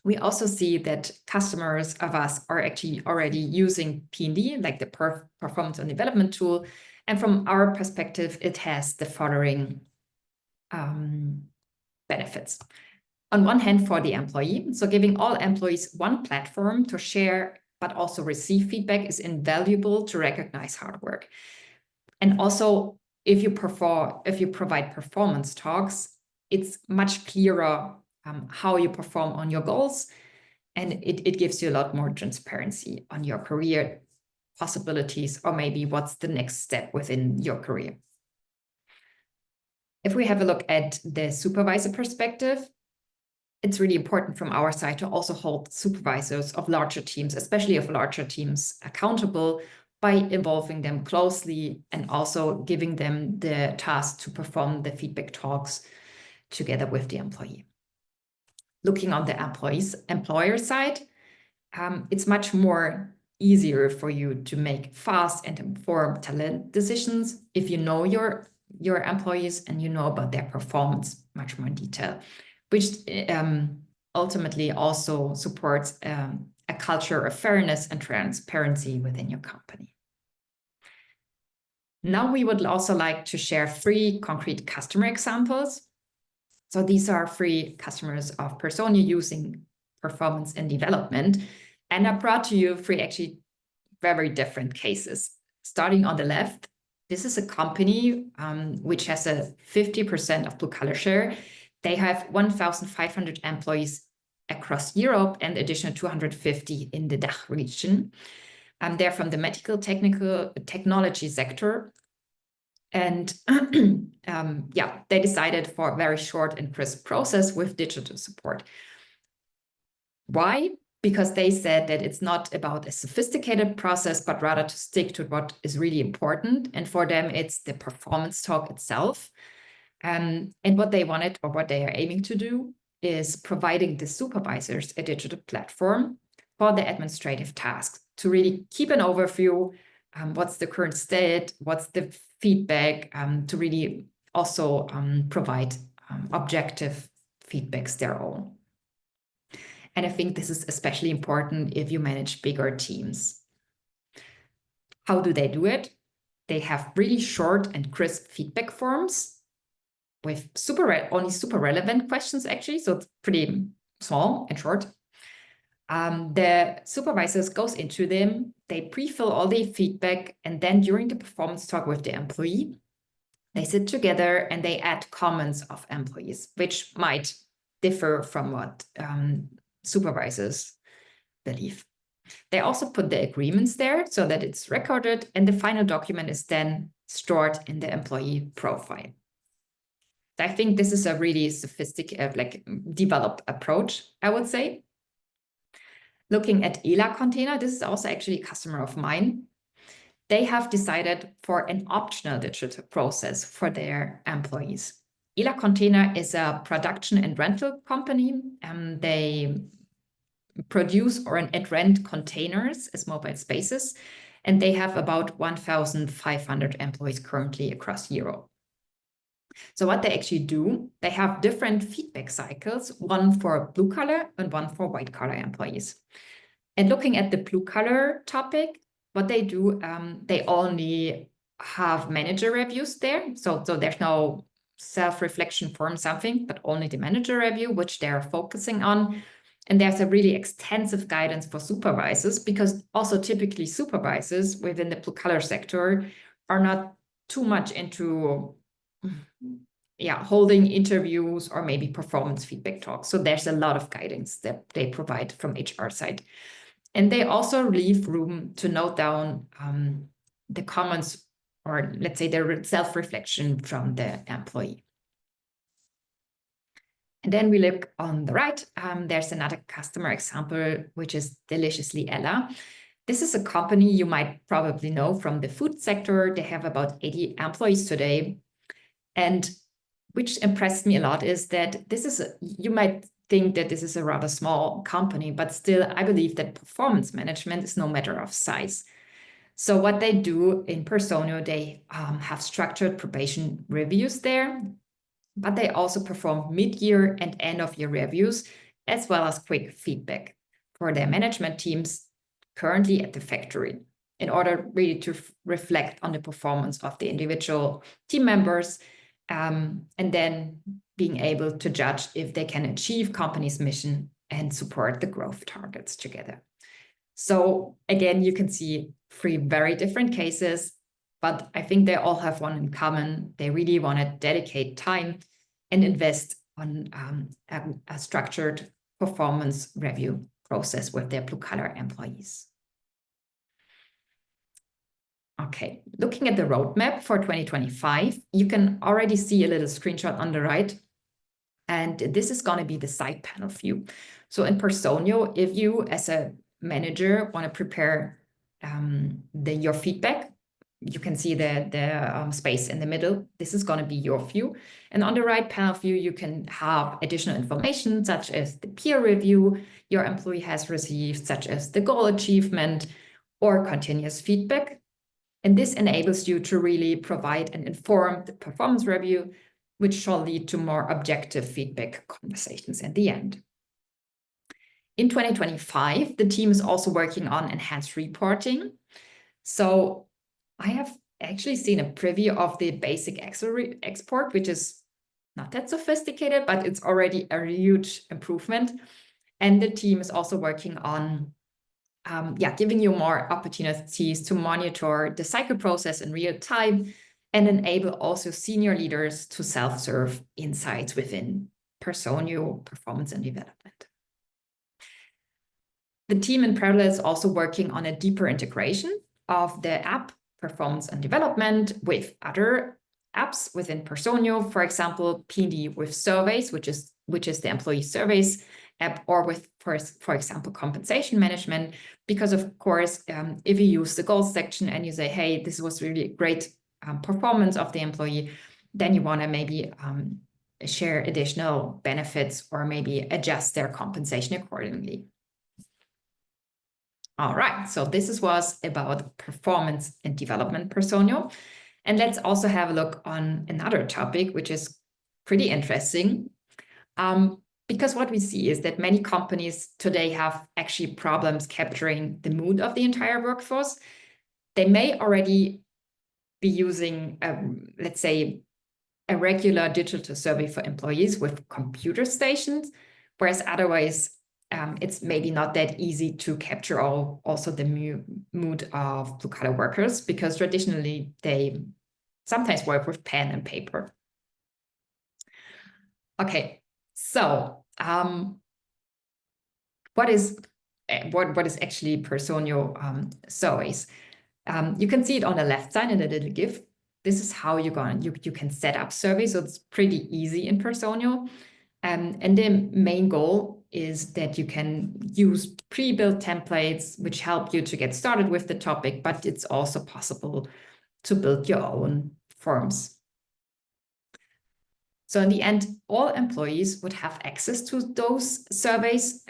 we also see that customers of us are actually already using P&D, like the performance and development tool. And from our perspective, it has the following benefits. On one hand, for the employee, so giving all employees one platform to share, but also receive feedback is invaluable to recognize hard work. And also, if you provide performance talks, it's much clearer how you perform on your goals, and it gives you a lot more transparency on your career possibilities, or maybe what's the next step within your career. If we have a look at the supervisor perspective, it's really important from our side to also hold supervisors of larger teams, especially of larger teams, accountable by involving them closely and also giving them the task to perform the feedback talks together with the employee. Looking on the employer side, it's much more easier for you to make fast and informed talent decisions if you know your employees and you know about their performance much more in detail, which ultimately also supports a culture of fairness and transparency within your company. Now we would also like to share 3 concrete customer examples. So these are free customers of Personio using performance and development. And I brought to you three actually very different cases. Starting on the left, this is a company which has a 50% of blue collar share. They have 1,500 employees across Europe and additional 250 in the DACH region. They're from the medical technology sector. And yeah, they decided for a very short and crisp process with digital support. Why? Because they said that it's not about a sophisticated process, but rather to stick to what is really important. And for them, it's the performance talk itself. And what they wanted, or what they are aiming to do, is providing the supervisors a digital platform for the administrative tasks to really keep an overview. What's the current state? What's the feedback? To really also provide objective feedbacks their own. And I think this is especially important if you manage bigger teams. How do they do it? They have really short and crisp feedback forms with only super relevant questions, actually. So it's pretty small and short. The supervisors goes into them, they pre-fill all the feedback, and then during the performance talk with the employee, they sit together and they add comments of employees, which might differ from what supervisors believe. They also put the agreements there so that it's recorded, and the final document is then stored in the employee profile. I think this is a really sophisticated, developed approach, I would say. Looking at ELA Container, this is also actually a customer of mine. They have decided for an optional digital process for their employees. ELA Container is a production and rental company. They produce and rent containers as mobile spaces, and they have about 1,500 employees currently across Europe. So what they actually do, they have different feedback cycles, one for blue collar and one for white collar employees. And looking at the blue collar topic, what they do, they only have manager reviews there. So there's no self-reflection form something, but only the manager review, which they're focusing on. And there's a really extensive guidance for supervisors, because also typically supervisors within the blue collar sector are not too much into holding interviews or maybe performance feedback talks. So there's a lot of guidance that they provide from HR side. And they also leave room to note down the comments, or let's say the self-reflection from the employee. And then we look on the right, there's another customer example, which is Deliciously Ella. This is a company you might probably know from the food sector. They have about 80 employees today. And which impressed me a lot is that you might think that this is a rather small company, but still I believe that performance management is no matter of size. So what they do in Personio, they have structured probation reviews there, but they also perform mid-year and end-of-year reviews, as well as quick feedback for their management teams currently at the factory, in order really to reflect on the performance of the individual team members, and then being able to judge if they can achieve company's mission and support the growth targets together. So again, you can see three very different cases, but I think they all have one in common. They really want to dedicate time and invest on a structured performance review process with their blue-collar employees. Okay, looking at the roadmap for 2025, you can already see a little screenshot on the right. And this is going to be the side panel view. So in Personio, if you as a manager want to prepare your feedback, you can see the space in the middle. This is going to be your view. And on the right panel view, you can have additional information, such as the peer review your employee has received, such as the goal achievement or continuous feedback. And this enables you to really provide an informed performance review, which shall lead to more objective feedback conversations in the end. In 2025, the team is also working on enhanced reporting. So I have actually seen a preview of the basic Excel export, which is not that sophisticated, but it's already a huge improvement. And the team is also working on giving you more opportunities to monitor the cycle process in real time and enable also senior leaders to self-serve insights within Personio performance and development. The team in parallel is also working on a deeper integration of the app performance and development with other apps within Personio, for example, P&D with surveys, which is the employee surveys app, or with, for example, compensation management. Because of course, if you use the goals section and you say, hey, this was really great performance of the employee, then you want to maybe share additional benefits or maybe adjust their compensation accordingly. All right, so this was about performance and development Personio. And let's also have a look on another topic, which is pretty interesting. Because what we see is that many companies today have actually problems capturing the mood of the entire workforce. They may already be using, let's say, a regular digital survey for employees with computer stations, whereas otherwise, it's maybe not that easy to capture also the mood of blue-collar workers, because traditionally they sometimes work with pen and paper. Okay, so what is actually Personio surveys? You can see it on the left side in the little GIF. This is how you can set up surveys, so it's pretty easy in Personio. And the main goal is that you can use pre-built templates which help you to get started with the topic, but it's also possible to build your own forms. So in the end, all employees would have access to those surveys.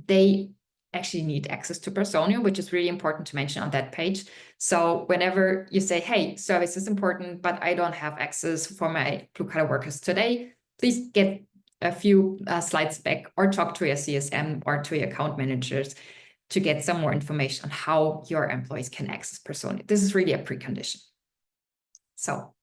They actually need access to Personio, which is really important to mention on that page. So whenever you say, hey, surveys is important, but I don't have access for my blue-collar workers today, please get a few slides back or talk to your CSM or to your account managers to get some more information on how your employees can access Personio. This is really a precondition. So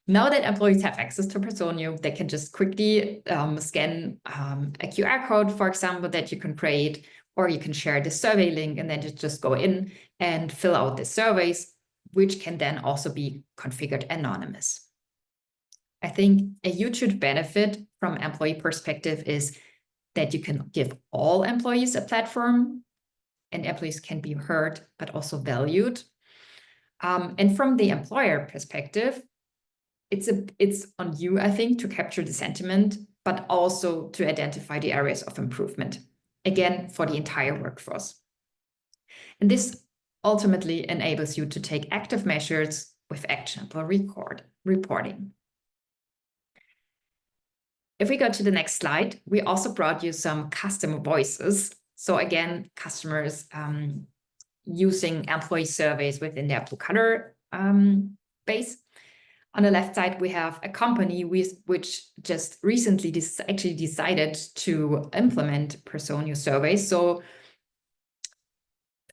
now that employees have access to Personio, they can just quickly scan a QR code, for example, that you can create, or you can share the survey link and then just go in and fill out the surveys, which can then also be configured anonymous. I think a huge benefit from employee perspective is that you can give all employees a platform and employees can be heard, but also valued. And from the employer perspective, it's on you, I think, to capture the sentiment, but also to identify the areas of improvement, again, for the entire workforce. And this ultimately enables you to take active measures with actionable reporting. If we go to the next slide, we also brought you some customer voices. So again, customers using employee surveys within their blue-collar base. On the left side, we have a company which just recently actually decided to implement Personio surveys. So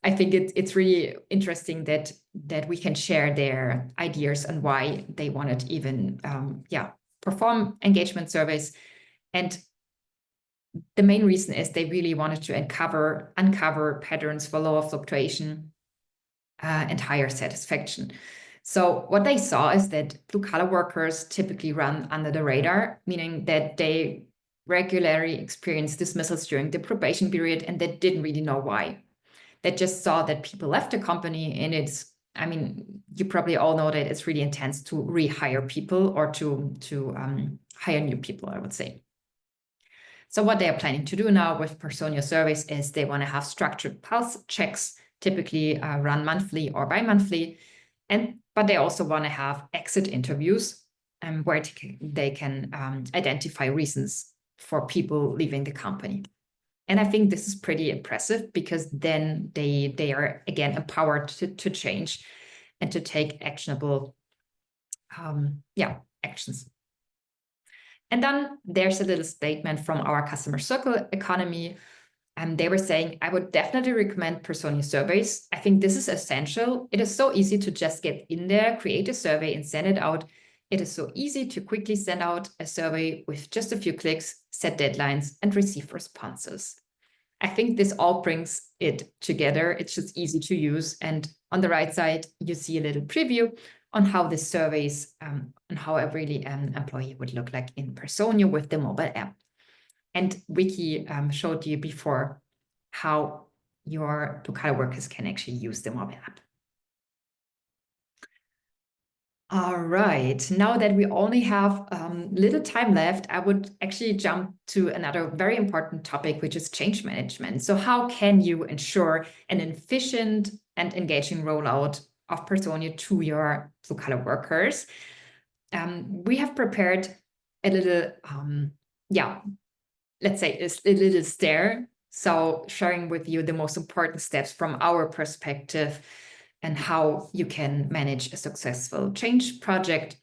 I think it's really interesting that we can share their ideas and why they wanted even perform engagement surveys. And the main reason is they really wanted to uncover patterns for lower fluctuation and higher satisfaction. So what they saw is that blue-collar workers typically run under the radar, meaning that they regularly experience dismissals during the probation period and they didn't really know why. They just saw that people left the company, and you probably all know that it's really intense to rehire people or to hire new people, I would say. So what they are planning to do now with Personio surveys is they want to have structured pulse checks, typically run monthly or bi-monthly, but they also want to have exit interviews where they can identify reasons for people leaving the company. And I think this is pretty impressive because then they are, again, empowered to change and to take actionable actions. And then there's a little statement from our customer circle economy. And they were saying, I would definitely recommend Personio surveys. I think this is essential. It is so easy to just get in there, create a survey and send it out. It is so easy to quickly send out a survey with just a few clicks, set deadlines, and receive responses. I think this all brings it together. It's just easy to use. And on the right side, you see a little preview on how the surveys and how a really employee would look like in Personio with the mobile app. And Vicky showed you before how your blue-collar workers can actually use the mobile app. All right, now that we only have little time left, I would actually jump to another very important topic, which is change management. So how can you ensure an efficient and engaging rollout of Personio to your blue-collar workers? We have prepared a little, let's say a little stare. So sharing with you the most important steps from our perspective and how you can manage a successful change project.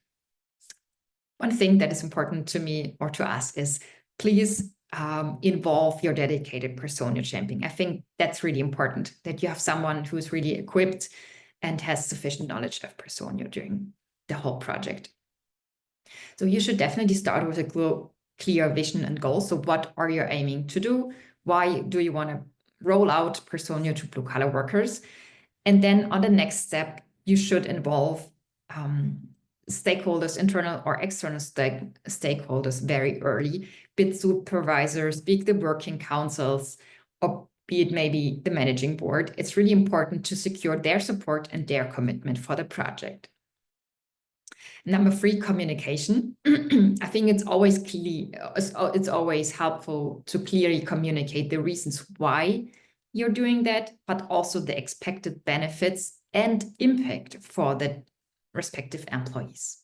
One thing that is important to me or to us is please involve your dedicated Personio champion. I think that's really important, that you have someone who's really equipped and has sufficient knowledge of Personio during the whole project. So you should definitely start with a clear vision and goal. So what are you aiming to do? Why do you want to roll out Personio to blue-collar workers? And then on the next step, you should involve stakeholders, internal or external stakeholders very early, be it supervisors, be it the working councils, or be it maybe the managing board. It's really important to secure their support and their commitment for the project. Number 3, communication. I think it's always helpful to clearly communicate the reasons why you're doing that, but also the expected benefits and impact for the respective employees.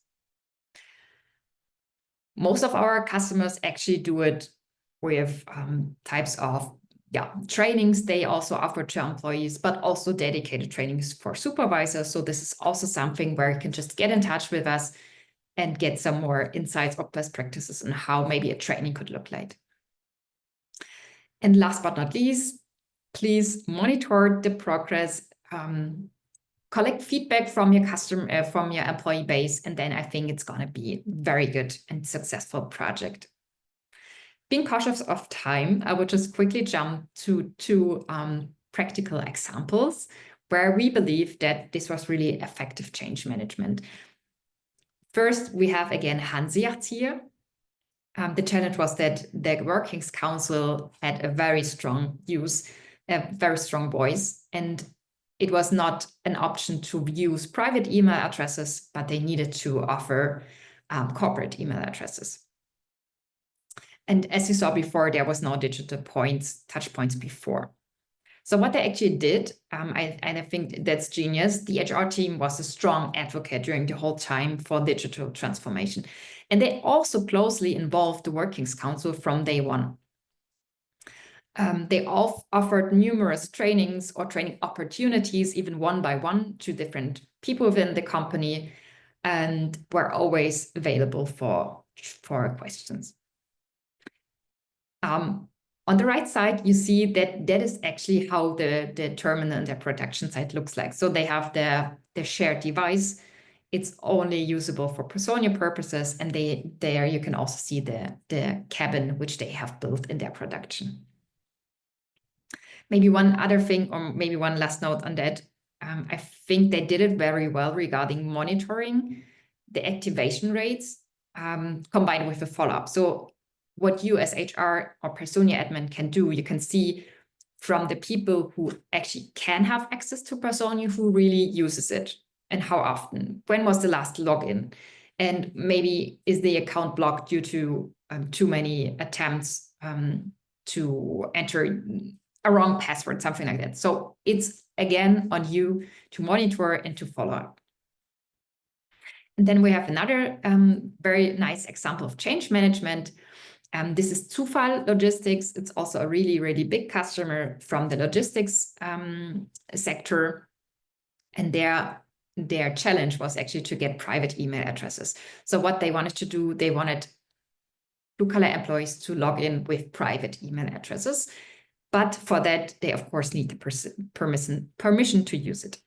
Most of our customers actually do it with types of trainings they also offer to employees, but also dedicated trainings for supervisors. So this is also something where you can just get in touch with us and get some more insights or best practices on how maybe a training could look like. And last but not least, please monitor the progress, collect feedback from your customer, from your employee base, and then I think it's going to be a very good and successful project. Being cautious of time, I would just quickly jump to 2 practical examples where we believe that this was really effective change management. First, we have again Hanseatic here. The challenge was that the Workings Council had a very strong voice, and it was not an option to use private email addresses, but they needed to offer corporate email addresses. And as you saw before, there was no digital touch points before. So what they actually did, and I think that's genius, the HR team was a strong advocate during the whole time for digital transformation. And they also closely involved the Workings Council from day one. They all offered numerous trainings or training opportunities, even one by one, to different people within the company, and were always available for questions. On the right side, you see that is actually how the terminal and the production site looks like. So they have the shared device. It's only usable for Personio purposes, and there you can also see the cabin which they have built in their production. Maybe one other thing, or maybe one last note on that. I think they did it very well regarding monitoring the activation rates combined with the follow-up. So what you as HR or Personio admin can do, you can see from the people who actually can have access to Personio, who really uses it and how often. When was the last login? And maybe is the account blocked due to too many attempts to enter a wrong password, something like that. So it's again on you to monitor and to follow up. And then we have another very nice example of change management. This is Zufall Logistics. It's also a really, really big customer from the logistics sector. And their challenge was actually to get private email addresses. So what they wanted to do, they wanted blue-collar employees to log in with private email addresses. But for that, they, of course, need the permission to use it.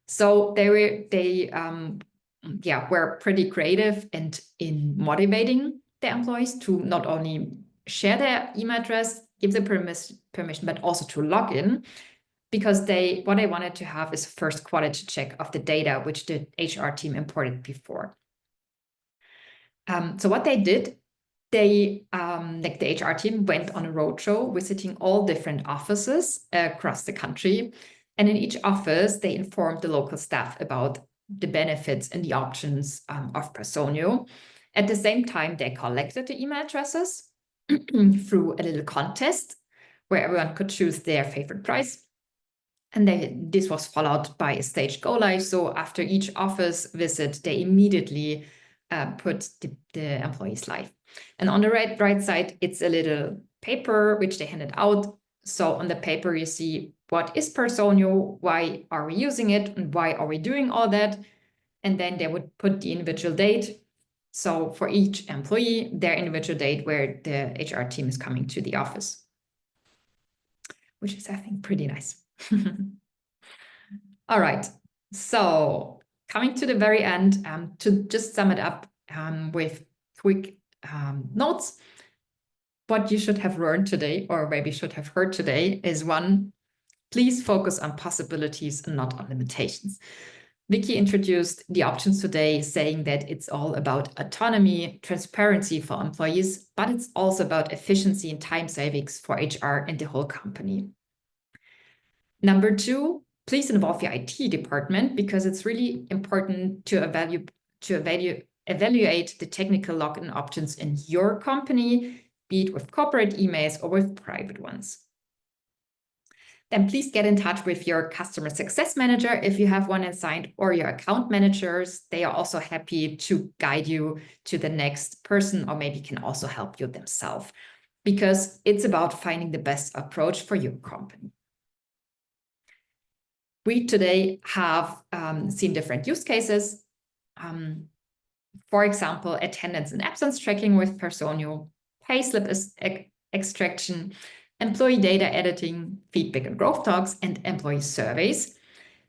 So they were pretty creative and in motivating the employees to not only share their email address, give the permission, but also to log in, because what they wanted to have is first quality check of the data which the HR team imported before. So what they did, they, like the HR team, went on a roadshow visiting all different offices across the country. And in each office, they informed the local staff about the benefits and the options of Personio. At the same time, they collected the email addresses through a little contest where everyone could choose their favorite price. And this was followed by a staged go live. So after each office visit, they immediately put the employees live. And on the right side, it's a little paper which they handed out. So on the paper, you see what is Personio, why are we using it, and why are we doing all that? And then they would put the individual date. So for each employee, their individual date where the HR team is coming to the office, which is, I think, pretty nice. All right, so coming to the very end, to just sum it up with quick notes, what you should have learned today, or maybe should have heard today, is one, please focus on possibilities and not on limitations. Vicky introduced the options today, saying that it's all about autonomy, transparency for employees, but it's also about efficiency and time savings for HR and the whole company. Number two, please involve your IT department, because it's really important to evaluate the technical login options in your company, be it with corporate emails or with private ones. Then please get in touch with your customer success manager if you have one assigned, or your account managers. They are also happy to guide you to the next person, or maybe can also help you themselves, because it's about finding the best approach for your company. We today have seen different use cases. For example, attendance and absence tracking with Personio, payslip extraction, employee data editing, feedback and growth talks, and employee surveys.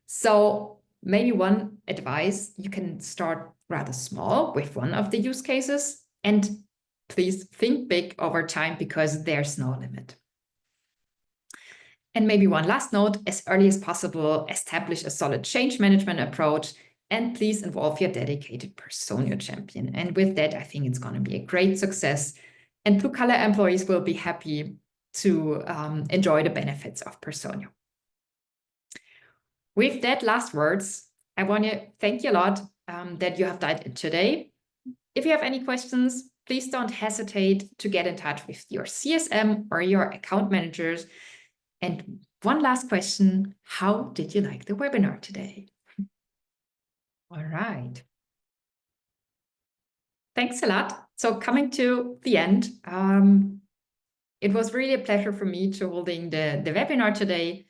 So maybe one advice, you can start rather small with one of the use cases, and please think big over time, because there's no limit. And maybe one last note, as early as possible, establish a solid change management approach, and please involve your dedicated Personio champion. And with that, I think it's going to be a great success, and blue collar employees will be happy to enjoy the benefits of Personio. With that last words, I want to thank you a lot that you have dialed in today. If you have any questions, please don't hesitate to get in touch with your CSM or your account managers. And one last question, how did you like the webinar today? All right. Thanks a lot. So coming to the end, it was really a pleasure for me to holding the webinar today.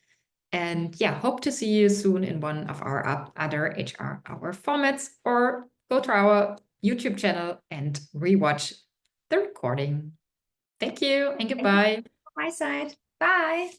And yeah, hope to see you soon in one of our other HR Hour formats, or go to our YouTube channel and rewatch the recording. Thank you and goodbye. Thank you from my side. Bye.